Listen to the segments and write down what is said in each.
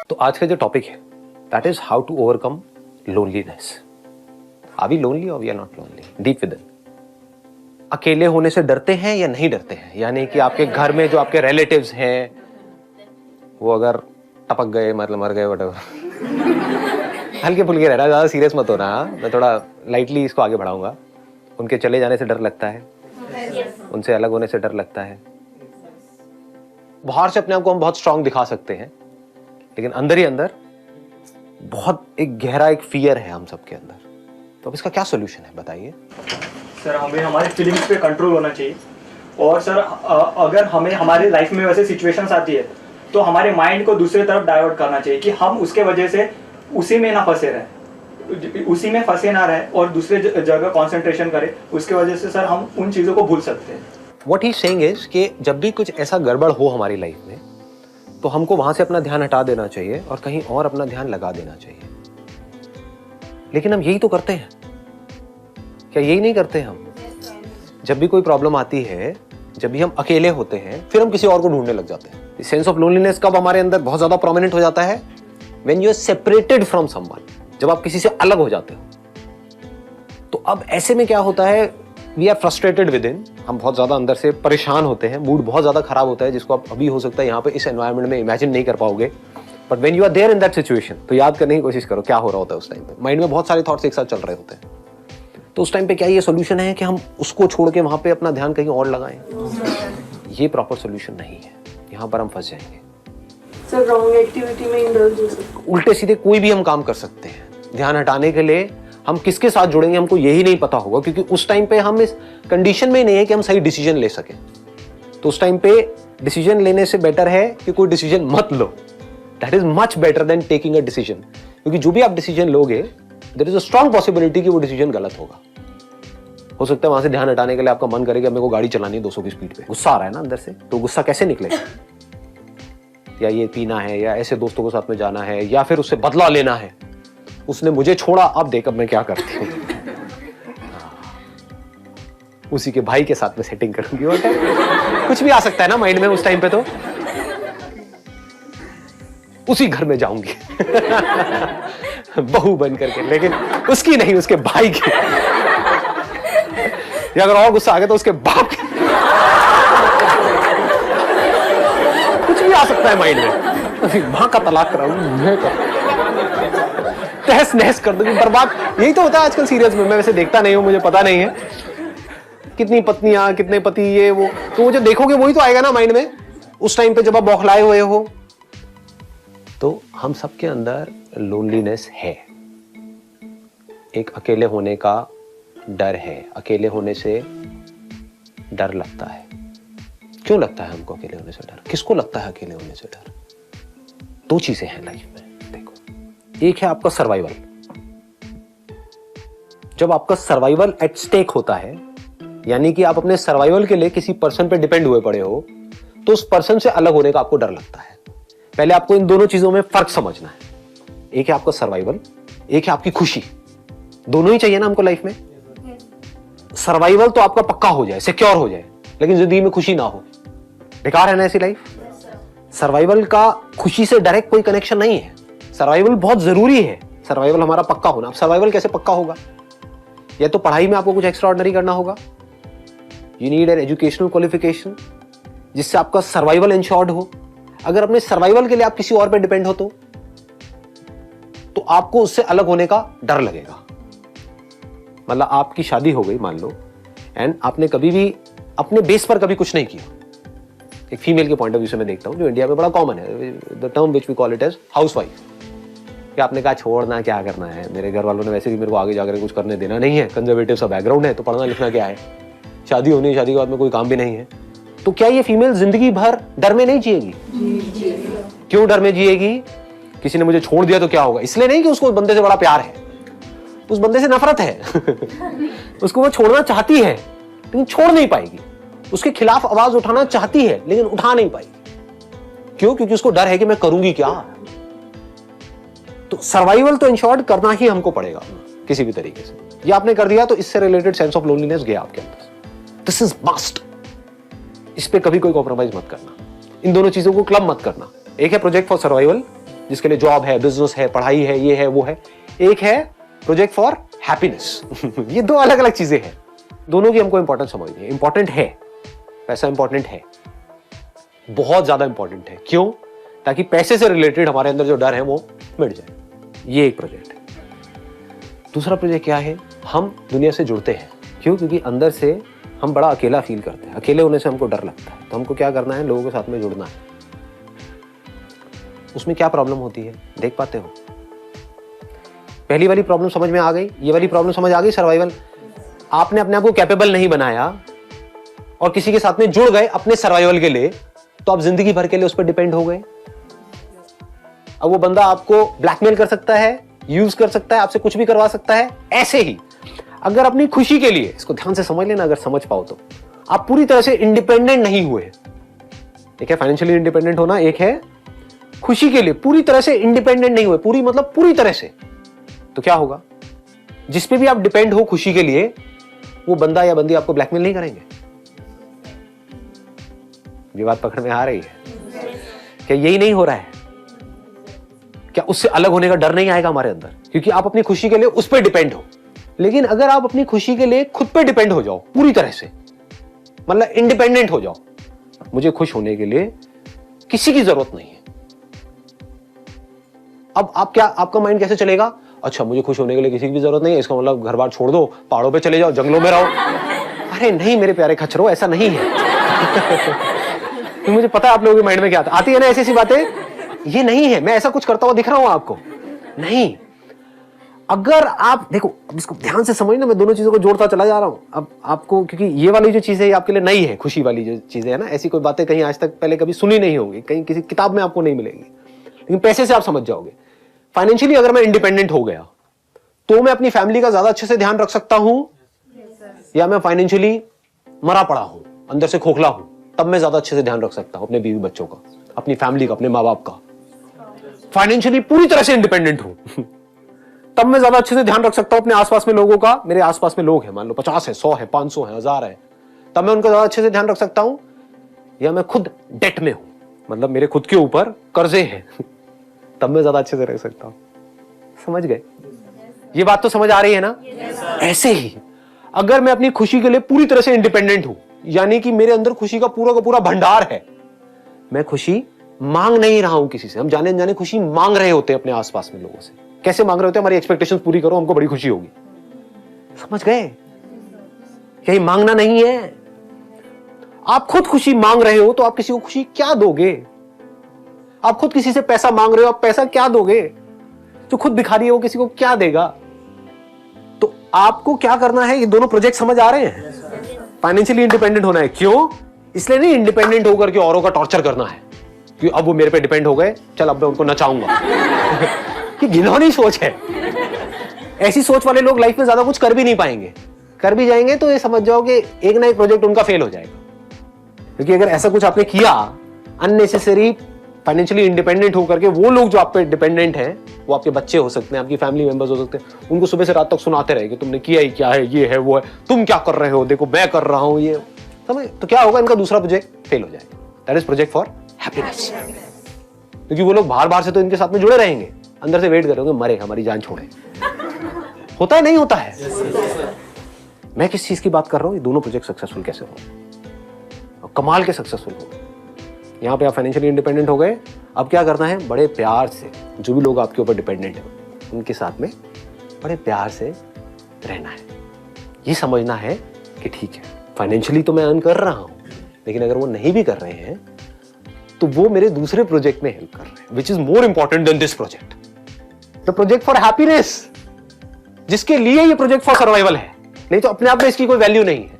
तो आज का जो टॉपिक है that is how to overcome loneliness. Are we lonely और we are not lonely deep within? अकेले होने से डरते हैं या नहीं डरते हैं? यानी कि आपके घर में जो आपके रिलेटिव्स हैं वो अगर टपक गए, मतलब मर गए, व्हाटएवर, हल्के फुल्के रहना, ज्यादा सीरियस मत होना। मैं थोड़ा लाइटली इसको आगे बढ़ाऊंगा। उनके चले जाने से डर लगता है, उनसे अलग होने से डर लगता है। बाहर से अपने आप को हम बहुत स्ट्रांग दिखा सकते हैं, लेकिन अंदर ही अंदर बहुत एक गहरा एक फियर है हम सबके अंदर। तो अब इसका क्या सोल्यूशन है बताइए? सर, हमें हमारे फीलिंग्स पे कंट्रोल होना चाहिए। और सर, अगर हमें हमारे लाइफ में वैसे सिचुएशंस आती है तो हमारे माइंड को दूसरी तरफ डाइवर्ट करना चाहिए कि हम उसके वजह से उसी में ना फंसे रहे, उसी में फंसे ना रहे और दूसरे जगह कंसंट्रेशन करें। उसके वजह से सर हम उन चीज़ों को भूल सकते हैं। व्हाट ही सेइंग इज कि जब भी कुछ ऐसा गड़बड़ हो हमारी लाइफ में तो हमको वहां से अपना ध्यान हटा देना चाहिए और कहीं और अपना ध्यान लगा देना चाहिए। लेकिन हम यही तो करते हैं, क्या यही नहीं करते हम? जब भी कोई प्रॉब्लम आती है, जब भी हम अकेले होते हैं, फिर हम किसी और को ढूंढने लग जाते हैं। सेंस ऑफ लोनलीनेस कब हमारे अंदर बहुत ज्यादा प्रोमिनेंट हो जाता है? When you are separated from someone, जब आप किसी से अलग हो जाते हो। तो अब ऐसे में क्या होता है, we are frustrated within, हम बहुत ज्यादा अंदर से परेशान होते हैं, मूड बहुत ज्यादा खराब होता है, जिसको आप अभी हो सकता है यहाँ पे इस एनवायरनमेंट में इमेजिन नहीं कर पाओगे। But when you are there in that situation तो याद करने की कोशिश करो क्या हो रहा होता है उस टाइम पे। माइंड में बहुत सारे थॉट्स एक साथ चल रहे होते हैं। तो उस टाइम पे क्या ये सोल्यूशन है कि हम उसको छोड़ के वहां पे अपना ध्यान कहीं और लगाएं? ये प्रॉपर सोल्यूशन नहीं है। यहाँ पर हम फंस जाएंगे। सर, रॉन्ग एक्टिविटी में इंडल्ज हो सकते हैं। उल्टे सीधे कोई भी हम काम कर सकते हैं। ध्यान हटाने के लिए हम किसके साथ जुड़ेंगे हमको यही नहीं पता होगा, क्योंकि उस टाइम पे हम इस कंडीशन में नहीं है कि हम सही डिसीजन ले सकें। तो उस टाइम पे डिसीजन लेने से बेटर है कि कोई डिसीजन मत लो। That is much better than taking a decision, क्योंकि जो भी आप डिसीजन लोगे there is a strong possibility कि वो डिसीजन गलत होगा। हो सकता है वहां से ध्यान हटाने के लिए आपका मन करे कि मेरे को गाड़ी चलानी है 200 की स्पीड पे। गुस्सा आ रहा है ना अंदर से, तो गुस्सा कैसे निकलेगा? या ये पीना है, या ऐसे दोस्तों के साथ में जाना है, या फिर उससे बदला लेना है। उसने मुझे छोड़ा, अब देख अब मैं क्या करती हूँ। उसी के भाई के साथ में सेटिंग करूंगी। और कुछ भी आ सकता है ना माइंड में उस टाइम पे। तो उसी घर में जाऊंगी बहू बन करके, लेकिन उसकी नहीं, उसके भाई की। या अगर और गुस्सा आ गया तो उसके बाप की। कुछ भी आ सकता है माइंड में। मां का तलाक कराऊंगी, मैं तहस नहस कर दूंगी, बर्बाद। यही तो होता है आजकल सीरियस में। मैं वैसे देखता नहीं हूं, मुझे पता नहीं है कितनी पत्नियां कितने पति, ये वो। तो वो जो देखोगे वही तो आएगा ना माइंड में उस टाइम पे जब आप बौखलाए हुए हो। तो हम सबके अंदर लोनलीनेस है, एक अकेले होने का डर है। अकेले होने से डर लगता है। क्यों लगता है हमको अकेले होने से डर? किसको लगता है अकेले होने से डर? दो चीजें हैं लाइफ में। देखो, एक है आपका सर्वाइवल। जब आपका सर्वाइवल एट स्टेक होता है, यानी कि आप अपने सर्वाइवल के लिए किसी पर्सन पे डिपेंड हुए पड़े हो, तो उस पर्सन से अलग होने का आपको डर लगता है। पहले आपको इन दोनों चीजों में फर्क समझना है। एक है आपका सर्वाइवल, एक है आपकी खुशी। दोनों ही चाहिए ना हमको लाइफ में। सर्वाइवल तो आपका पक्का हो जाए, सिक्योर हो जाए, लेकिन जिंदगी में खुशी ना हो, बेकार है ना ऐसी लाइफ। सर्वाइवल का खुशी से डायरेक्ट कोई कनेक्शन नहीं है। सर्वाइवल बहुत जरूरी है, सर्वाइवल हमारा पक्का होना। अब सर्वाइवल कैसे पक्का होगा? या तो पढ़ाई में आपको कुछ एक्स्ट्रा ऑर्डिनरी करना होगा। You need an educational qualification जिससे आपका सर्वाइवल इंश्योर्ड हो। अगर अपने सर्वाइवल के लिए आप किसी और पे डिपेंड हो तो आपको उससे अलग होने का डर लगेगा। मतलब आपकी शादी हो गई मान लो, एंड आपने कभी भी अपने बेस पर कभी कुछ नहीं किया। एक फीमेल के पॉइंट ऑफ व्यू से मैं देखता हूं, जो इंडिया में बड़ा कॉमन है, the term which we call it as housewife. कि आपने कहा छोड़ना क्या करना है, मेरे घर वालों ने वैसे भी मेरे को आगे जाकर कुछ करने देना नहीं है, कंजर्वेटिव सा बैकग्राउंड है, तो पढ़ना लिखना क्या है, शादी होनी है, शादी के बाद में कोई काम भी नहीं है। तो क्या ये फीमेल जिंदगी भर डर में नहीं जिएगी? क्यों डर में जिएगी? किसी ने मुझे छोड़ दिया तो क्या होगा? इसलिए नहीं कि उसको उस बंदे से बड़ा प्यार है, उस बंदे से नफरत है। उसको वो छोड़ना चाहती है लेकिन छोड़ नहीं पाएगी। उसके खिलाफ आवाज उठाना चाहती है लेकिन उठा नहीं पाएगी। क्यों? क्योंकि उसको डर है कि मैं करूंगी क्या। तो सर्वाइवल तो इंश्योर्ड करना ही हमको पड़ेगा किसी भी तरीके से। ये आपने कर दिया तो इससे रिलेटेड सेंस ऑफ लोनलीनेस गया आपके अंदर। This is must. इस पे कभी कोई कॉम्प्रोमाइज मत करना। इन दोनों चीजों को क्लब मत करना। एक है प्रोजेक्ट फॉर सर्वाइवल, जिसके लिए जॉब है, बिजनेस है, पढ़ाई है, ये है, वो है। एक है प्रोजेक्ट फॉर हैप्पीनेस। ये दो अलग अलग चीजें हैं, दोनों की हमको इंपॉर्टेंस समझनी है। इंपॉर्टेंट है, पैसा इंपॉर्टेंट है, बहुत ज्यादा इंपॉर्टेंट है। क्यों? ताकि पैसे से रिलेटेड हमारे अंदर जो डर है वो मिट जाए। ये एक प्रोजेक्ट है। दूसरा प्रोजेक्ट क्या है? हम दुनिया से जुड़ते हैं। क्यों? क्योंकि अंदर से हम बड़ा अकेला फील करते हैं, अकेले होने से हमको डर लगता है। तो हमको क्या करना है? लोगों के साथ में जुड़ना है। उसमें क्या प्रॉब्लम होती है, देख पाते हो? पहली वाली प्रॉब्लम समझ में आ गई, ये वाली प्रॉब्लम समझ आ गई, सर्वाइवल। आपने अपने आप को कैपेबल नहीं बनाया और किसी के साथ में जुड़ गए अपने सर्वाइवल के लिए, तो आप जिंदगी भर के लिए उस पर डिपेंड हो गए। अब वो बंदा आपको ब्लैकमेल कर सकता है, यूज कर सकता है, आपसे कुछ भी करवा सकता है। ऐसे ही अगर अपनी खुशी के लिए, इसको ध्यान से समझ लेना, अगर समझ पाओ तो, आप पूरी तरह से इंडिपेंडेंट नहीं हुए। एक है फाइनेंशियली इंडिपेंडेंट होना, एक है खुशी के लिए पूरी तरह से इंडिपेंडेंट नहीं हुए। पूरी मतलब पूरी तरह से। तो क्या होगा? जिस पे भी आप डिपेंड हो खुशी के लिए, वो बंदा या बंदी आपको ब्लैकमेल नहीं करेंगे। ये बात पकड़ में आ रही है? क्या यही नहीं हो रहा है? क्या उससे अलग होने का डर नहीं आएगा हमारे अंदर? क्योंकि आप अपनी खुशी के लिए उस पर डिपेंड हो। लेकिन अगर आप अपनी खुशी के लिए खुद पे डिपेंड हो जाओ पूरी तरह से, मतलब इंडिपेंडेंट हो जाओ, मुझे खुश होने के लिए किसी की जरूरत नहीं है। अब आप क्या, आपका माइंड कैसे चलेगा? अच्छा, मुझे खुश होने के लिए किसी की भी जरूरत नहीं है, इसका मतलब घर बार छोड़ दो, पहाड़ों पे चले जाओ, जंगलों में रहो। अरे नहीं मेरे प्यारे खच्चरों, ऐसा नहीं है। तो मुझे पता है आप लोगों के माइंड में क्या आती है ना ऐसी बातें। ये नहीं है, मैं ऐसा कुछ करता हुआ दिख रहा हूं आपको? नहीं। अगर आप देखो, अब इसको ध्यान से समझना, मैं दोनों चीजों को जोड़ता चला जा रहा हूं अब आपको, क्योंकि ये वाली जो चीज है ये आपके लिए नई है। खुशी वाली जो चीजें है ना, ऐसी कोई बातें कहीं आज तक पहले कभी सुनी नहीं होगी, कहीं किसी किताब में आपको नहीं मिलेगी, लेकिन पैसे से आप समझ जाओगे। फाइनेंशियली अगर मैं इंडिपेंडेंट हो गया तो मैं अपनी फैमिली का ज्यादा अच्छे से ध्यान रख सकता हूं, या मैं फाइनेंशियली मरा पड़ा हूं, अंदर से खोखला हूं, तब मैं ज्यादा अच्छे से ध्यान रख सकता हूं अपने बीवी बच्चों का, अपनी फैमिली का, अपने माँ बाप का। फाइनेंशियली पूरी तरह से इंडिपेंडेंट हूं तब मैं ज्यादा अच्छे से ध्यान रख सकता हूं अपने आसपास में लोगों का। मेरे आसपास में लोग हैं, मान लो 50 है, 100 है, 500 है, 1000 है, तब मैं उनका ज्यादा अच्छे से ध्यान रख सकता हूं। या मैं खुद डेट में हूं, मतलब मेरे खुद के ऊपर कर्जे हैं, तब मैं ज्यादा अच्छे से रह सकता हूं। समझ गए? ये बात तो समझ आ रही है ना? ऐसे ही अगर मैं अपनी खुशी के लिए पूरी तरह से इंडिपेंडेंट हूं, यानी कि मेरे अंदर खुशी का पूरा भंडार है, मैं खुशी मांग नहीं रहा हूं किसी से। हम जाने अनजाने खुशी मांग रहे होते हैं अपने आसपास में लोगों से। कैसे मांग रहे होते हैं? हमारी एक्सपेक्टेशंस पूरी करो, हमको बड़ी खुशी होगी। समझ गए? क्या ये मांगना नहीं है? आप खुद खुशी मांग रहे हो तो आप किसी को खुशी क्या दोगे? आप खुद किसी से पैसा मांग रहे हो, आप पैसा क्या दोगे? जो खुद भिखारी हो किसी को क्या देगा? तो आपको क्या करना है? ये दोनों प्रोजेक्ट समझ आ रहे हैं? फाइनेंशियली इंडिपेंडेंट होना है। क्यों? इसलिए नहीं इंडिपेंडेंट होकर के औरों का टॉर्चर करना है कि अब वो मेरे पे डिपेंड हो गए, चल अब मैं उनको नचाऊंगा। ये घिनौनी सोच है। ऐसी सोच वाले लोग लाइफ में ज्यादा कुछ कर भी नहीं पाएंगे। कर भी जाएंगे तो ये समझ जाओ कि एक ना एक प्रोजेक्ट उनका फेल हो जाएगा। क्योंकि अगर ऐसा कुछ आपने किया अननेसेसरी, फाइनेंशियली इंडिपेंडेंट होकर के, वो लोग जो आप पे डिपेंडेंट हैं, वो आपके बच्चे हो सकते हैं, आपकी फैमिली मेंबर्स हो सकते हैं, उनको सुबह से रात तक सुनाते रहे कि तुमने किया ही क्या है, ये है, वो है, तुम क्या कर रहे हो, देखो मैं कर रहा हूं, ये समझ। तो क्या होगा? इनका दूसरा प्रोजेक्ट फेल हो जाएगा। That is project for happiness. क्योंकि वो लोग बाहर बाहर से तो इनके साथ में जुड़े रहेंगे, अंदर से वेट करेंगे मरे, हमारी जान छोड़े। होता है नहीं होता है? मैं किस चीज की बात कर रहा हूं? ये दोनों प्रोजेक्ट सक्सेसफुल कैसे हो और कमाल के सक्सेसफुल हो। यहां पे आप फाइनेंशियली इंडिपेंडेंट हो गए। अब क्या करना है? बड़े प्यार से जो भी लोग आपके ऊपर डिपेंडेंट है उनके साथ में बड़े प्यार से रहना है। ये समझना है कि ठीक है, फाइनेंशियली तो मैं अर्न कर रहा हूं, लेकिन अगर वो नहीं भी कर रहे हैं तो वो मेरे दूसरे प्रोजेक्ट में हेल्प कर रहे हैं, which is more important than this project, the project for happiness, जिसके लिए ये प्रोजेक्ट फॉर सर्वाइवल है। नहीं तो अपने आप में इसकी कोई वैल्यू नहीं है।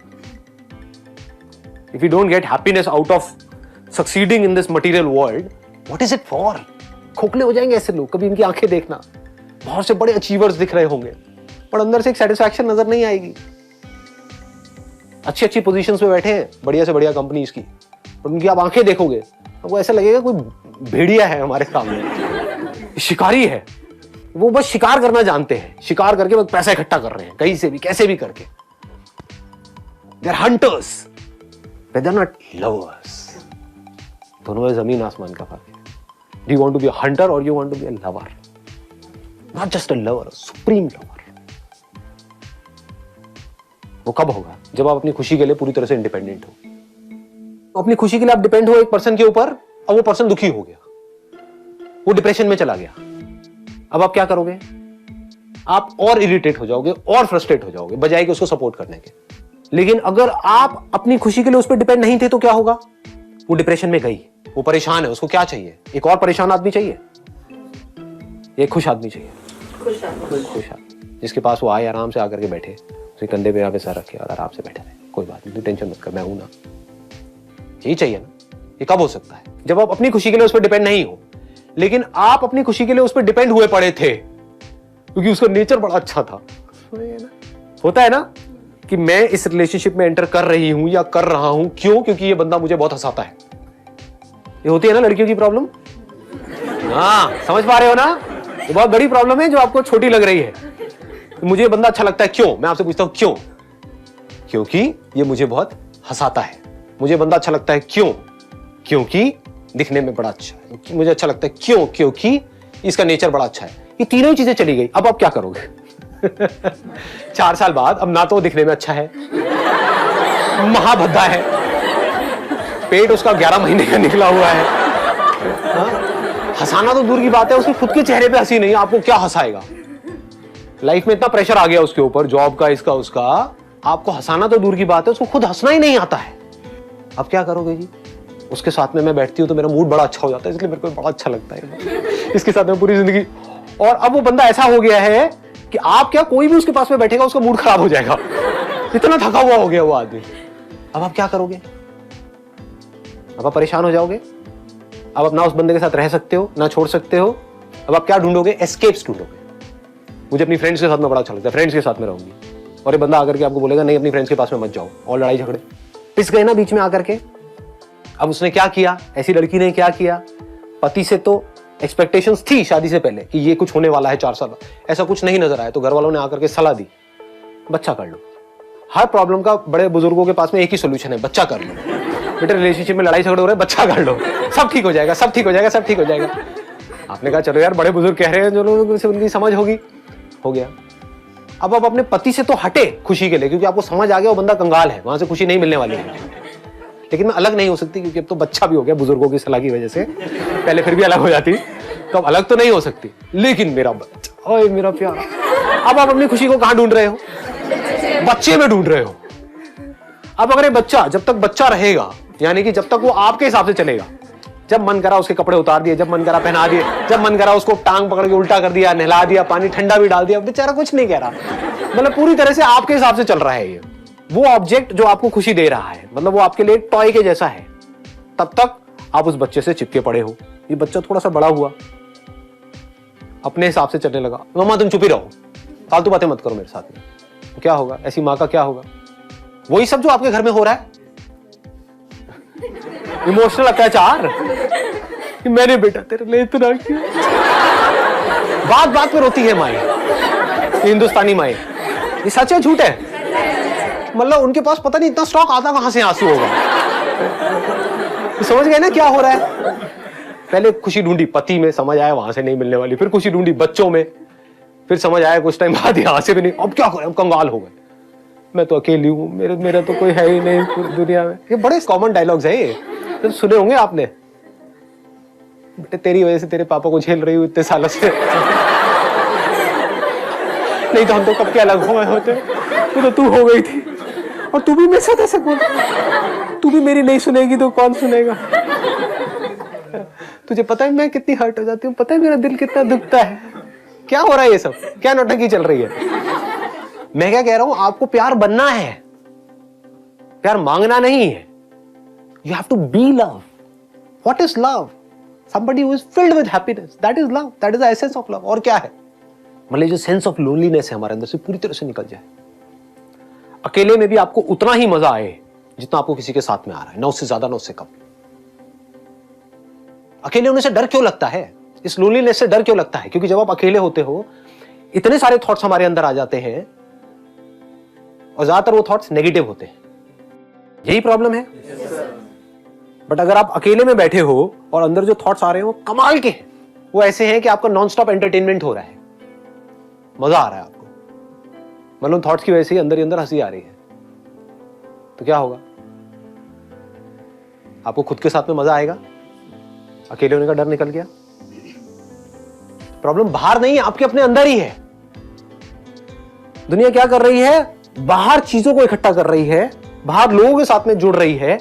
If you don't get happiness out of succeeding in this material world, what is it for? खोखले हो जाएंगे ऐसे लोग। कभी इनकी आंखें देखना, बहुत से बड़े अचीवर्स दिख रहे होंगे, पर अंदर से एक सेटिस्फैक्शन नजर नहीं आएगी। अच्छी अच्छी पोजीशंस पे बैठे हैं बढ़िया से बढ़िया कंपनीज की, और उनकी आप आंखें देखोगे तो वो ऐसा लगेगा कोई भेड़िया है हमारे सामने, शिकारी है। वो बस शिकार करना जानते हैं, शिकार करके बस पैसा इकट्ठा कर रहे हैं कहीं से भी कैसे भी करके। They are hunters, they are not lovers. दोनों में जमीन आसमान का फर्क है। Do you want to be a hunter or you want to be a lover? Not just a lover, a supreme lover. वो कब होगा? जब आप अपनी खुशी के लिए पूरी तरह से इंडिपेंडेंट हो। अपनी खुशी के लिए आप डिपेंड हो एक पर्सन के ऊपर और वो पर्सन दुखी हो गया, वो डिप्रेशन में चला गया। अब आप क्या करोगे? आप और इरिटेट हो जाओगे और फ्रस्ट्रेट हो जाओगे बजाय कि उसको सपोर्ट करने के। लेकिन अगर आप अपनी खुशी के लिए उस पर डिपेंड नहीं थे तो क्या होगा? वो डिप्रेशन में गई, वो परेशान है, उसको क्या चाहिए? एक और परेशान आदमी चाहिए, एक खुश आदमी चाहिए। खुश आदमी जिसके पास वो आए, आराम से आकर के बैठे, उसके कंधे पे यहाँ पे सर रखे और आराम से बैठे रहे, कोई बात नहीं, टेंशन मत कर, मैं हूं ना। यही चाहिए ना। ये कब हो सकता है? जब आप अपनी खुशी के लिए उस पर डिपेंड नहीं हो, लेकिन आप अपनी खुशी के लिए उस पर डिपेंड हुए पड़े थे क्योंकि उसका नेचर बड़ा अच्छा था। होता है ना कि मैं इस रिलेशनशिप में एंटर कर रही हूं या कर रहा हूं, क्यों? क्योंकि ये बंदा मुझे बहुत हंसाता है। ये होती है ना लड़कियों की प्रॉब्लम। हाँ, समझ पा रहे हो ना? ये बहुत बड़ी प्रॉब्लम है जो आपको छोटी लग रही है। मुझे ये बंदा अच्छा लगता है, क्यों? मैं आपसे पूछता हूं क्यों? क्योंकि ये मुझे बहुत हंसाता है। मुझे बंदा अच्छा लगता है, क्यों? क्योंकि दिखने में बड़ा अच्छा है। मुझे अच्छा लगता है, क्यों? क्योंकि इसका नेचर बड़ा अच्छा है। ये तीनों ही चीजें चली गई, अब आप क्या करोगे? 4 साल बाद अब ना तो दिखने में अच्छा है, महाभद्दा है, पेट उसका 11 महीने का निकला हुआ है, हंसाना तो दूर की बात है, उसके खुद के चेहरे पे हंसी नहीं, आपको क्या हंसाएगा? लाइफ में इतना प्रेशर आ गया उसके ऊपर, जॉब का, इसका उसका, आपको हंसाना तो दूर की बात है, उसको खुद हंसना ही नहीं आता है। अब क्या करोगे जी? उसके साथ में मैं बैठती हूँ तो मेरा मूड बड़ा अच्छा हो जाता है, इसलिए मेरे को बड़ा अच्छा लगता है इसके साथ में पूरी जिंदगी। और अब वो बंदा ऐसा हो गया है कि आप क्या, कोई भी उसके पास में बैठेगा उसका मूड खराब हो जाएगा, इतना थका हुआ हो गया वो आदमी। अब आप क्या करोगे? अब आप परेशान हो जाओगे। अब आप ना उस बंदे के साथ रह सकते हो ना छोड़ सकते हो। अब आप क्या ढूंढोगे? एस्केप्स ढूंढोगे। मुझे अपनी फ्रेंड्स के साथ में बड़ा अच्छा लगता है, फ्रेंड्स के साथ में रहूंगी। और ये बंदा आकर के आपको बोलेगा नहीं अपनी फ्रेंड्स के पास में मत जाओ, और लड़ाई झगड़े पिस गए ना बीच में आकर के। अब उसने क्या किया, ऐसी लड़की ने क्या किया? पति से तो एक्सपेक्टेशंस थी शादी से पहले कि ये कुछ होने वाला है 4 साल, ऐसा कुछ नहीं नजर आया, तो घर वालों ने आकर के सलाह दी, बच्चा कर लो। हर प्रॉब्लम का बड़े बुजुर्गों के पास में एक ही सोल्यूशन है, बच्चा कर लो। बेटे रिलेशनशिप में लड़ाई झगड़े हो रहे हैं, बच्चा कर लो, सब ठीक हो जाएगा, सब ठीक हो जाएगा, सब ठीक हो जाएगा। आपने कहा चलो यार बड़े बुजुर्ग कह रहे हैं, जो लोगों से उनकी समझ होगी, हो गया। अब आप अपने पति से तो हटे खुशी के लिए, क्योंकि आपको समझ आ गया वो बंदा कंगाल है, वहां से खुशी नहीं मिलने वाली है। लेकिन मैं अलग नहीं हो सकती क्योंकि अब तो बच्चा भी हो गया बुजुर्गों की सलाह की वजह से, पहले फिर भी अलग हो जाती, तो अब अलग तो नहीं हो सकती। लेकिन मेरा बच्चा, ओए मेरा प्यार, अब आप अपनी खुशी को कहां ढूंढ रहे हो? बच्चे में ढूंढ रहे हो। अब अगर ये बच्चा, जब तक बच्चा रहेगा, यानी कि जब तक वो आपके हिसाब से चलेगा, जब मन करा उसके कपड़े उतार दिए, जब मन करा पहना दिए, जब मन करा उसको टांग पकड़ के उल्टा कर दिया, नहला दिया, पानी ठंडा भी डाल दिया, बेचारा कुछ नहीं कह रहा, मतलब पूरी तरह से आपके हिसाब से चल रहा है ये। वो ऑब्जेक्ट जो आपको खुशी दे रहा है, मतलब वो आपके लिए एक टॉय के जैसा है, तब तक आप उस बच्चे से चिपके पड़े हो। ये बच्चा थोड़ा सा बड़ा हुआ, अपने हिसाब से चलने लगा, मम्मा तुम चुप ही रहो, फालतू बातें मत करो मेरे साथ में, तो क्या होगा? ऐसी माँ का क्या होगा? वही सब जो आपके घर में हो रहा है, इमोशनल अत्याचार कि मैंने बेटा तेरे लिए इतना किया। बात बात पर रोती है माए, हिंदुस्तानी माए। ये सच है झूठ है? मतलब उनके पास पता नहीं इतना स्टॉक आता कहां से आंसू होगा। समझ गए ना क्या हो रहा है? पहले खुशी ढूंढी पति में, समझ आया वहां से नहीं मिलने वाली, फिर खुशी ढूंढी बच्चों में, फिर समझ आया कुछ टाइम बाद यहाँ से भी नहीं, अब क्या करें, अब कंगाल हो गए, मैं तो अकेली हूँ, मेरा तो कोई है ही नहीं पूरी दुनिया में। ये बड़े कॉमन डायलॉग्स है, ये तो सुने होंगे आपने। बेटे तेरी वजह से तेरे पापा को झेल रही हूँ इतने सालों से, नहीं तो हम तो कब के अलग हो गए होते। तो तू हो गई थी और तू भी मेरे साथ ऐसे बोल, तू भी मेरी नहीं सुनेगी तो कौन सुनेगा? तुझे पता है मैं कितनी हर्ट हो जाती हूँ, पता है मेरा दिल कितना दुखता है। क्या हो रहा है ये सब? क्या नौटंकी चल रही है? मैं क्या कह रहा हूं, आपको प्यार बनना है, प्यार मांगना नहीं है। You have to be love. What is love? somebody who is filled with happiness, that is love, that is the essence of love। और क्या है? मतलब जो सेंस ऑफ लोनलीनेस है हमारे अंदर से पूरी तरह से निकल जाए। अकेले में भी आपको उतना ही मजा आए जितना आपको किसी के साथ में आ रहा है, ना उससे ज्यादा ना उससे कम। अकेले होने से डर क्यों लगता है? इस लोनलीनेस से डर क्यों लगता है? क्योंकि जब आप अकेले होते हो इतने सारे थॉट्स हमारे अंदर आ जाते हैं और ज्यादातर वो थॉट्स नेगेटिव होते हैं। यही प्रॉब्लम है। बट अगर आप अकेले में बैठे हो और अंदर जो थॉट्स आ रहे हैं वो कमाल के हैं, वो ऐसे हैं कि आपका नॉन स्टॉप एंटरटेनमेंट हो रहा है, मजा आ रहा है आपको, मतलब थॉट्स की वजह से ही अंदर ही अंदर हंसी आ रही है, तो क्या होगा? आपको खुद के साथ में मजा आएगा? अकेले होने का डर निकल गया? प्रॉब्लम बाहर नहीं है, आपके अपने अंदर ही है। दुनिया क्या कर रही है? बाहर चीजों को इकट्ठा कर रही है, बाहर लोगों के साथ में जुड़ रही है,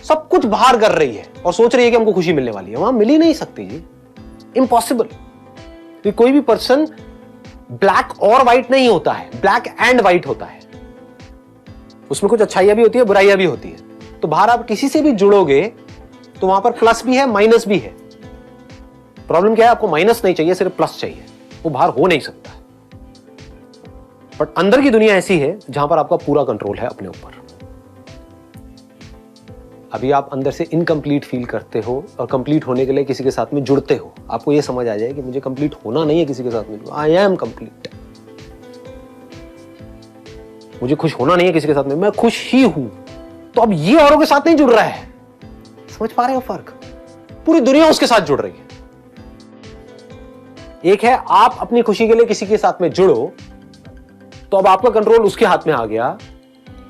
सब कुछ बाहर कर रही है और सोच रही है कि हमको खुशी मिलने वाली है। वहां मिल ही नहीं सकती जी, इम्पॉसिबल। कोई भी पर्सन ब्लैक और व्हाइट नहीं होता है, ब्लैक एंड व्हाइट होता है। उसमें कुछ अच्छाइयां भी होती है, बुराइयां भी होती है। तो बाहर आप किसी से भी जुड़ोगे तो वहां पर प्लस भी है, माइनस भी है। प्रॉब्लम क्या है? आपको माइनस नहीं चाहिए, सिर्फ प्लस चाहिए, वो बाहर हो नहीं सकता। बट अंदर की दुनिया ऐसी है जहां पर आपका पूरा कंट्रोल है अपने ऊपर। अभी आप अंदर से इनकम्प्लीट फील करते हो और कंप्लीट होने के लिए किसी के साथ में जुड़ते हो, आपको यह समझ आ जाए कि मुझे कंप्लीट होना नहीं है किसी के साथ में, आई एम कंप्लीट। मुझे खुश होना नहीं है किसी के साथ में, मैं खुश ही हूं। तो अब ये औरों के साथ नहीं जुड़ रहा है। समझ पा रहे हो फर्क? पूरी दुनिया उसके साथ जुड़ रही है। एक है आप अपनी खुशी के लिए किसी के साथ में जुड़ो, तो अब आपका कंट्रोल उसके हाथ में आ गया।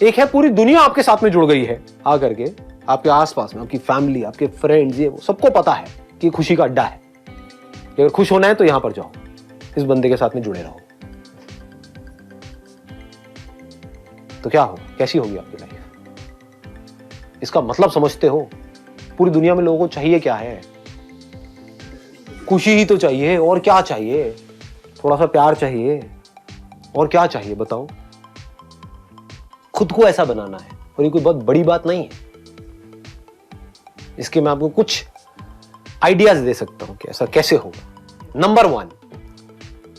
एक है पूरी दुनिया आपके साथ में जुड़ गई है आकर के, आपके आसपास में आपकी फैमिली, आपके फ्रेंड्स, ये वो सबको पता है कि खुशी का अड्डा है। अगर खुश होना है तो यहां पर जाओ, इस बंदे के साथ में जुड़े रहो। तो क्या हो, कैसी होगी आपकी लाइफ? इसका मतलब समझते हो? पूरी दुनिया में लोगों को चाहिए क्या है? खुशी ही तो चाहिए, और क्या चाहिए? थोड़ा सा प्यार चाहिए, और क्या चाहिए बताओ? खुद को ऐसा बनाना है, और ये कोई बहुत बड़ी बात नहीं है। इसके मैं आपको कुछ आइडियाज दे सकता हूं कि ऐसा कैसे होगा। नंबर 1,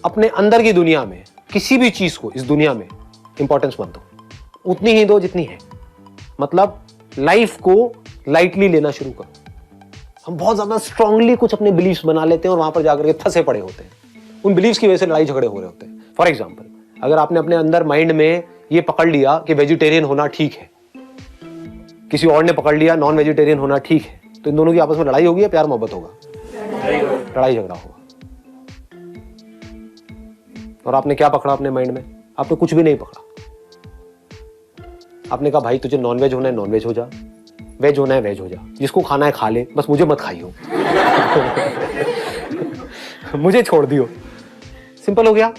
अपने अंदर की दुनिया में किसी भी चीज को इस दुनिया में इंपॉर्टेंस मत दो, उतनी ही दो जितनी है। मतलब लाइफ को लाइटली लेना शुरू करो। हम बहुत ज्यादा स्ट्रांगली कुछ अपने बिलीफ्स बना लेते हैं और वहां पर जाकर के फंसे पड़े होते हैं। उन बिलीफ्स की वजह से लड़ाई झगड़े हो रहे होते हैं। फॉर एग्जाम्पल, अगर आपने अपने अंदर माइंड में ये पकड़ लिया कि वेजिटेरियन होना ठीक है, किसी और ने पकड़ लिया नॉन वेजिटेरियन होना ठीक है, तो इन दोनों की आपस में लड़ाई होगी या प्यार मोहब्बत होगा? लड़ाई झगड़ा होगा। और आपने क्या पकड़ा अपने माइंड में? आपने कुछ भी नहीं पकड़ा। आपने कहा भाई तुझे नॉनवेज होना है नॉनवेज हो जा, वेज होना है वेज हो जा, जिसको खाना है खा ले, बस मुझे मत खाइयो। मुझे छोड़ दियो। सिंपल हो गया।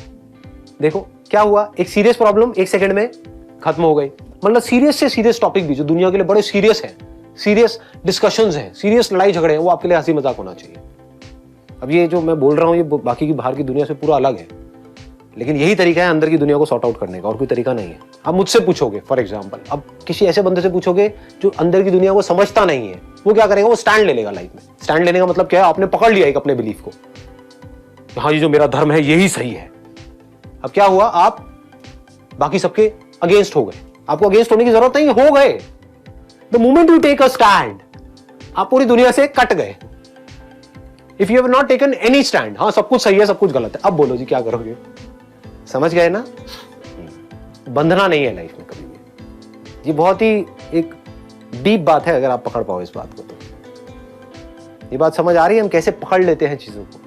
देखो क्या हुआ, एक सीरियस प्रॉब्लम 1 सेकंड में खत्म हो गई। मतलब सीरियस से सीरियस टॉपिक भी जो दुनिया के लिए बड़े सीरियस है, सीरियस डिस्कशंस हैं, सीरियस लड़ाई झगड़े हैं, वो आपके लिए हंसी मजाक होना चाहिए। अब ये जो मैं बोल रहा हूं ये बाकी की बाहर की दुनिया से पूरा अलग है, लेकिन यही तरीका है अंदर की दुनिया को सॉर्ट आउट करने का, और कोई तरीका नहीं है। अब मुझसे पूछोगे फॉर एग्जाम्पल, अब किसी ऐसे बंदे से पूछोगे जो अंदर की दुनिया को समझता नहीं है, वो क्या करेगा? वो स्टैंड ले लेगा लाइफ में। स्टैंड लेने का मतलब क्या है? आपने पकड़ लिया एक अपने बिलीफ को, हाँ ये जो मेरा धर्म है यही सही है। अब क्या हुआ? आप बाकी सबके अगेंस्ट हो गए। आपको अगेंस्ट होने की जरूरत नहीं, हो गए। The moment you take a stand, आप पूरी दुनिया से कट गए। If you have not taken any stand, हाँ सब कुछ सही है सब कुछ गलत है, अब बोलो जी क्या करोगे? समझ गए ना? बंधना नहीं है लाइफ में कभी भी। ये बहुत ही एक डीप बात है अगर आप पकड़ पाओ इस बात को। तो ये बात समझ आ रही है हम कैसे पकड़ लेते हैं चीजों को?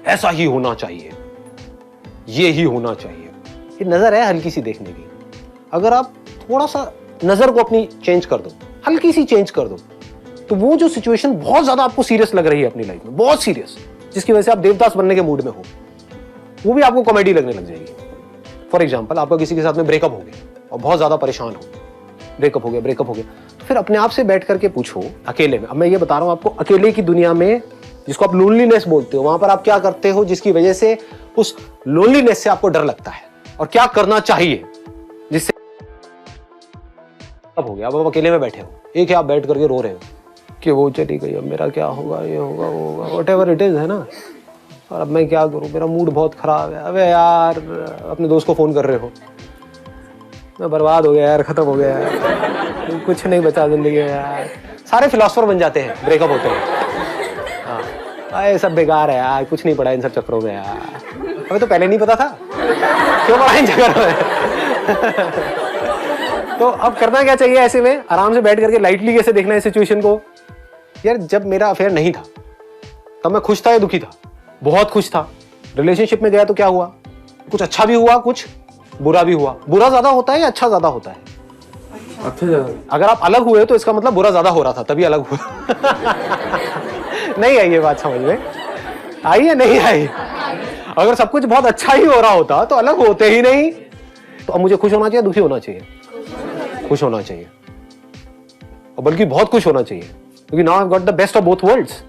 ऐसा ही होना चाहिए, ये ही होना चाहिए। ये नजर है हल्की सी देखने की। अगर आप थोड़ा सा नजर को अपनी चेंज कर दो, हल्की सी चेंज कर दो, तो वो जो सिचुएशन बहुत ज्यादा आपको सीरियस लग रही है अपनी लाइफ में, बहुत सीरियस, जिसकी वजह से आप देवदास बनने के मूड में हो, वो भी आपको कॉमेडी लगने लग जाएगी। फॉर एग्जाम्पल, आपका किसी के साथ में ब्रेकअप हो गया और बहुत ज्यादा परेशान हो, ब्रेकअप हो गया, तो फिर अपने आप से बैठ करके पूछो अकेले में। अब मैं ये बता रहा हूं आपको, अकेले की दुनिया में जिसको आप लोनलीनेस बोलते हो, वहां पर आप क्या करते हो जिसकी वजह से उस लोनलीनेस से आपको डर लगता है, और क्या करना चाहिए जिससे अब हो गया। अब आप अकेले में बैठे हो, एक है आप बैठ करके रो रहे हो कि वो चली गई, अब मेरा क्या होगा, ये होगा वो होगा, व्हाटएवर इट इज, है ना। और अब मैं क्या करूं, मेरा मूड बहुत खराब है। अबे यार, अपने दोस्त को फोन कर रहे हो, मैं बर्बाद हो गया यार, खत्म हो गया यार, कुछ नहीं बचा जिंदगी में यार। सारे फिलोसफर बन जाते हैं ब्रेकअप होते हैं। हाँ, ये सब बेकार है यार, कुछ नहीं पड़ा इन सब चक्करों में यार, हमें तो पहले नहीं पता था, क्यों पड़ा इन चक्करों में। तो अब करना क्या चाहिए ऐसे में? आराम से बैठ करके लाइटली कैसे देखना है सिचुएशन को? यार जब मेरा अफेयर नहीं था तब मैं खुश था या दुखी था? बहुत खुश था। रिलेशनशिप में गया तो क्या हुआ? कुछ अच्छा भी हुआ, कुछ बुरा भी हुआ। बुरा ज्यादा होता है या अच्छा ज्यादा होता है? अच्छा ज्यादा। अगर आप अलग हुए तो इसका मतलब बुरा ज्यादा हो रहा था, तभी अलग हुआ। नहीं आई ये बात समझ में? आई या नहीं आई? अगर सब कुछ बहुत अच्छा ही हो रहा होता तो अलग होते ही नहीं। तो अब मुझे खुश होना चाहिए, दुखी होना चाहिए? खुश होना चाहिए, और बल्कि बहुत खुश होना चाहिए, क्योंकि now I got the best of both worlds.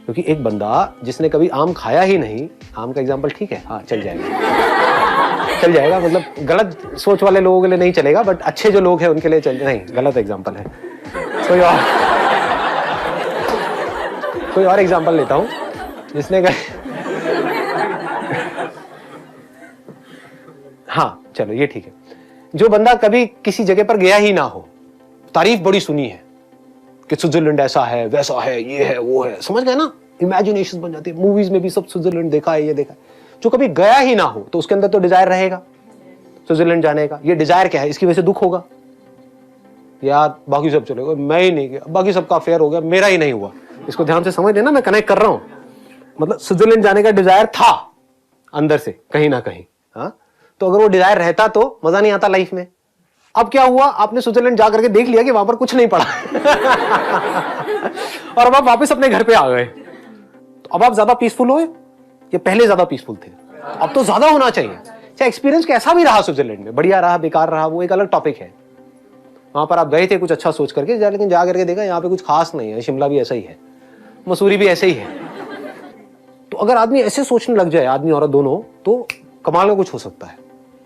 क्योंकि एक बंदा जिसने कभी आम खाया ही नहीं, आम का एग्जांपल ठीक है, हाँ चल जाएगा, चल जाएगा, मतलब गलत सोच वाले लोगों के लिए नहीं चलेगा, बट अच्छे जो लोग हैं उनके लिए चल, नहीं गलत एग्जांपल है। कोई और एग्जांपल लेता हूं जिसने हाँ चलो ये ठीक है। जो बंदा कभी किसी जगह पर गया ही ना हो, तारीफ बड़ी सुनी है कि स्विट्जरलैंड ऐसा है, वैसा है, ये है, वो है, समझ गए ना? इमेजिनेशन बन जाती है, मूवीज में भी सब स्विट्जरलैंड देखा है, ये देखा है। जो कभी गया ही ना हो तो उसके अंदर तो डिजायर रहेगा स्विट्जरलैंड जाने का। ये डिजायर क्या है? इसकी वजह से दुख होगा, यार बाकी सब चले गए, मैं ही नहीं गया, बाकी सबका अफेयर हो गया, मेरा ही नहीं हुआ। इसको ध्यान से समझ लेना, मैं कनेक्ट कर रहा हूं। मतलब स्विट्जरलैंड जाने का डिजायर था अंदर से कहीं ना कहीं, हाँ? तो अगर वो डिजायर रहता तो मजा नहीं आता लाइफ में। अब क्या हुआ? आपने स्विट्जरलैंड जाकर के देख लिया कि वहां पर कुछ नहीं पड़ा और अब आप वापस अपने घर पे आ गए। तो अब आप ज्यादा पीसफुल हो या पहले ज्यादा पीसफुल थे? अब तो ज्यादा होना चाहिए। चाहे एक्सपीरियंस कैसा भी रहा स्विट्जरलैंड में, बढ़िया रहा, बेकार रहा, वो एक अलग टॉपिक है। वहां पर आप गए थे कुछ अच्छा सोच करके, लेकिन जा करके देखा यहाँ पे कुछ खास नहीं है, शिमला भी ऐसा ही है, मसूरी भी ऐसे ही है। तो अगर आदमी ऐसे सोचने लग जाए, आदमी औरत दोनों, तो कमाल का कुछ हो सकता है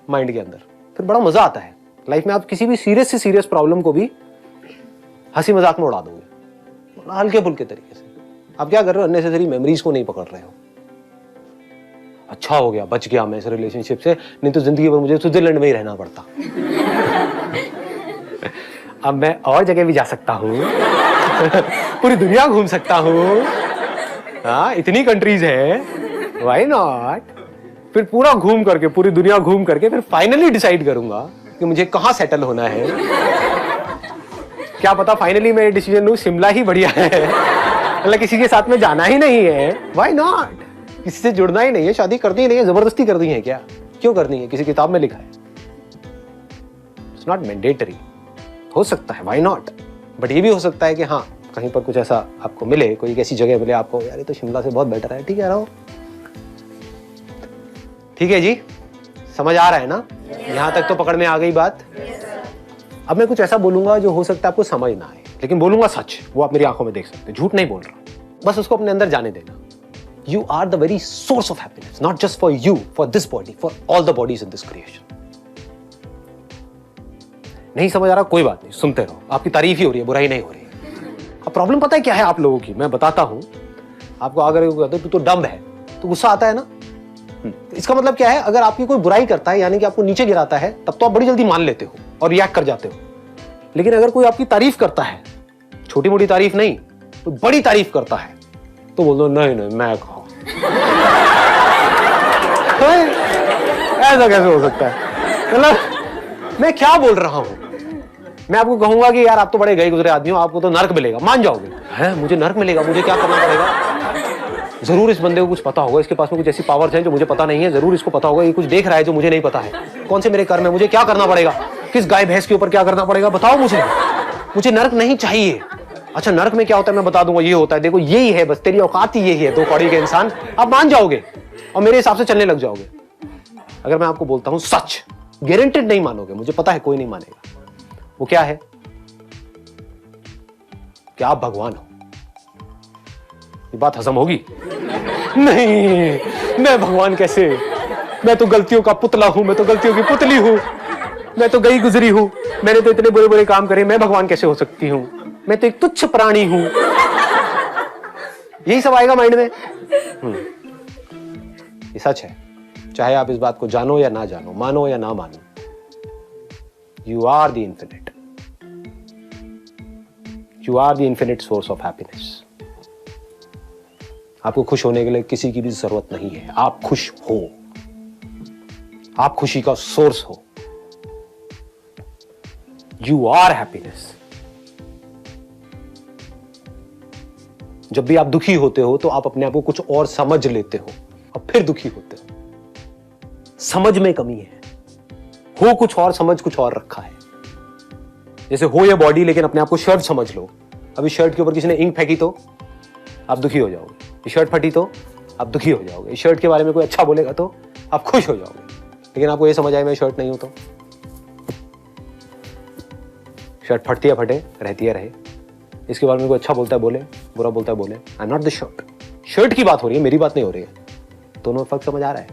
माइंड के अंदर। फिर बड़ा मजा आता है लाइफ में। आप किसी भी सीरियस से सीरियस प्रॉब्लम को भी हंसी मजाक में उड़ा दोगे, हल्के फुल्के तरीके से। आप क्या कर रहे हो? अननेसेसरी मेमोरीज को नहीं पकड़ रहे हो। अच्छा हो गया, बच गया मैं इस रिलेशनशिप से, नहीं तो जिंदगी भर मुझे स्विट्जरलैंड में ही रहना पड़ता। अब मैं और जगह भी जा सकता हूँ, पूरी दुनिया घूम सकता हूँ, हाँ इतनी कंट्रीज है, व्हाई नॉट? फिर पूरा घूम करके, पूरी दुनिया घूम करके फिर फाइनली डिसाइड करूंगा कि मुझे कहां सेटल होना है। क्या पता फाइनली मैं डिसीजन लूं शिमला ही बढ़िया है, मतलब किसी के साथ में जाना ही नहीं है, व्हाई नॉट? किसी से जुड़ना ही नहीं है, शादी करनी ही नहीं है, जबरदस्ती करनी है क्या? क्यों करनी है? किसी किताब में लिखा है, इट्स नॉट मैंडेटरी। हो सकता है, व्हाई नॉट? बट ये भी हो सकता है कि हाँ कहीं पर कुछ ऐसा आपको मिले, कोई ऐसी जगह मिले आपको, यार ये तो शिमला से बहुत बेटर है, ठीक है रहो। ठीक है जी, समझ आ रहा है ना? यहां तक तो पकड़ में आ गई बात। अब मैं कुछ ऐसा बोलूंगा जो हो सकता है आपको समझ ना आए, लेकिन बोलूंगा सच, वो आप मेरी आंखों में देख सकते, झूठ नहीं बोल रहा, बस उसको अपने अंदर जाने देना। You are the very source of happiness, not just for you, for this body, for all the bodies in this creation. नहीं समझ आ रहा, कोई बात नहीं, सुनते रहो, आपकी तारीफ ही हो रही है, बुराई नहीं हो रही है। अब प्रॉब्लम पता है क्या है आप लोगों की? मैं बताता हूं आपको। अगर तू तो डम्ब है, तो गुस्सा आता है ना? इसका मतलब क्या है? अगर आपकी कोई बुराई करता है, यानी कि आपको नीचे गिराता है, तब तो आप बड़ी जल्दी मान लेते हो और रिएक्ट कर जाते हो। लेकिन अगर कोई आपकी तारीफ करता है, छोटी मोटी तारीफ नहीं, तो बड़ी तारीफ करता है, तो बोल दो नहीं नहीं मैं खाऊं। ऐसा कैसे हो सकता है? मतलब मैं क्या बोल रहा हूं? मैं आपको कहूंगा कि यार आप तो बड़े गए गुजरे आदमी हो, आपको तो नर्क मिलेगा, मान जाओगे? है मुझे नर्क मिलेगा, मुझे क्या करना पड़ेगा? जरूर इस बंदे को कुछ पता होगा, इसके पास में कुछ ऐसी पावर्स हैं जो मुझे पता नहीं है, जरूर इसको पता होगा, ये कुछ देख रहा है जो मुझे नहीं पता है। कौन से मेरे कर्म है, मुझे क्या करना पड़ेगा, किस गाय भैंस के ऊपर क्या करना पड़ेगा, बताओ मुझे नर्क नहीं चाहिए। अच्छा नर्क में क्या होता है मैं बता दूंगा, ये होता है, देखो यही है, बस तेरी औकात ही यही है, दो कौड़ी के इंसान, आप मान जाओगे और मेरे हिसाब से चलने लग जाओगे। अगर मैं आपको बोलता हूं सच, गारंटेड नहीं मानोगे, मुझे पता है कोई नहीं मानेगा। वो क्या है? कि आप भगवान हो। ये बात हजम होगी? नहीं, मैं भगवान कैसे? मैं तो गलतियों का पुतला हूं, मैं तो गलतियों की पुतली हूं, मैं तो गई गुजरी हूं, मैंने तो इतने बुरे बुरे काम करे, मैं भगवान कैसे हो सकती हूं? मैं तो एक तुच्छ प्राणी हूं। यही सब आएगा माइंड में। ये सच है, चाहे आप इस बात को जानो या ना जानो, मानो या ना मानो, you are the infinite, you are the infinite source of happiness. आपको खुश होने के लिए किसी की भी जरूरत नहीं है, आप खुश हो, आप खुशी का सोर्स हो। You are happiness. जब भी आप दुखी होते हो तो आप अपने आप को कुछ और समझ लेते हो और फिर दुखी होते हो। समझ में कमी है, हो कुछ और, समझ कुछ और रखा है। जैसे हो ये बॉडी, लेकिन अपने आप को शर्ट समझ लो। अभी शर्ट के ऊपर किसी ने इंक फेंकी तो आप दुखी हो जाओगे, ये शर्ट फटी तो आप दुखी हो जाओगे, इस शर्ट के बारे में कोई अच्छा बोलेगा तो आप खुश हो जाओगे। लेकिन आपको ये समझ आए मैं शर्ट नहीं हूं तो शर्ट फटती है फटे, रहती है रहे, इसके बारे में कोई अच्छा बोलता है बोले, बुरा बोलता है बोले, I am not the shirt. Shirt की बात हो रही है, मेरी बात नहीं हो रही है। दोनों फर्क समझ आ रहा है?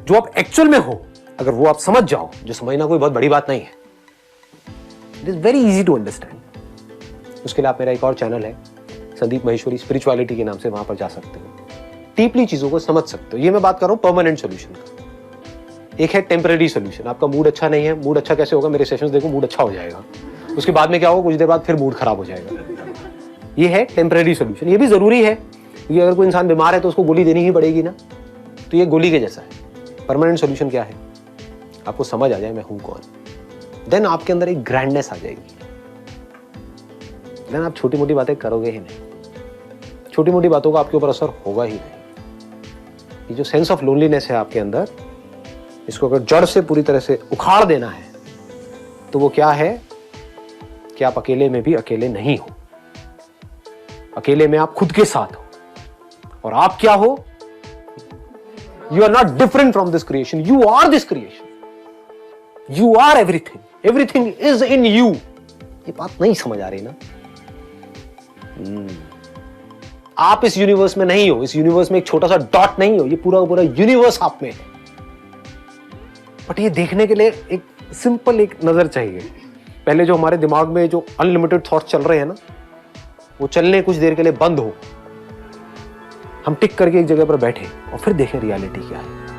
जो आप एक्चुअल में हो, अगर वो आप समझ जाओ, जो समझना कोई बहुत बड़ी बात नहीं है, it is very easy to understand. उसके लिए आप, मेरा एक और चैनल है संदीप महेश्वरी स्पिरिचुअलिटी के नाम से, वहां पर जा सकते हो, डीपली चीजों को समझ सकते हो। ये मैं बात कर रहा हूं परमानेंट सोल्यूशन का। एक है टेम्पररी सोल्यूशन। आपका मूड अच्छा नहीं है, मूड अच्छा कैसे होगा? मेरे सेशंस देखो, मूड अच्छा हो जाएगा। उसके बाद में क्या होगा? कुछ देर बाद फिर मूड खराब हो जाएगा। ये है टेम्पररी सोल्यूशन। ये भी जरूरी है क्योंकि अगर कोई इंसान बीमार है तो उसको गोली देनी ही पड़ेगी ना, तो ये गोली के जैसा है। परमानेंट सोल्यूशन क्या है? आपको समझ आ जाए मैं हूं कौन, देन आपके अंदर एक ग्रैंडनेस आ जाएगी। देन आप छोटी मोटी बातें करोगे ही नहीं, छोटी मोटी बातों का आपके ऊपर असर होगा ही नहीं। ये जो सेंस ऑफ लोनलीनेस है आपके अंदर, इसको अगर जड़ से पूरी तरह से उखाड़ देना है तो वो क्या है कि आप अकेले में भी अकेले नहीं हो। अकेले में आप खुद के साथ हो, और आप क्या हो? You are not different from this creation, you are this creation, you are everything, everything is in you. ये बात नहीं समझ आ रही ना? आप इस यूनिवर्स में नहीं हो, इस यूनिवर्स में एक छोटा सा डॉट नहीं हो, ये पूरा पूरा यूनिवर्स आप में है। बट ये देखने के लिए एक सिंपल एक नजर चाहिए। पहले जो हमारे दिमाग में जो अनलिमिटेड थॉट्स चल रहे हैं ना, वो चलने कुछ देर के लिए बंद हो, हम टिक करके एक जगह पर बैठे और फिर देखें रियलिटी क्या है।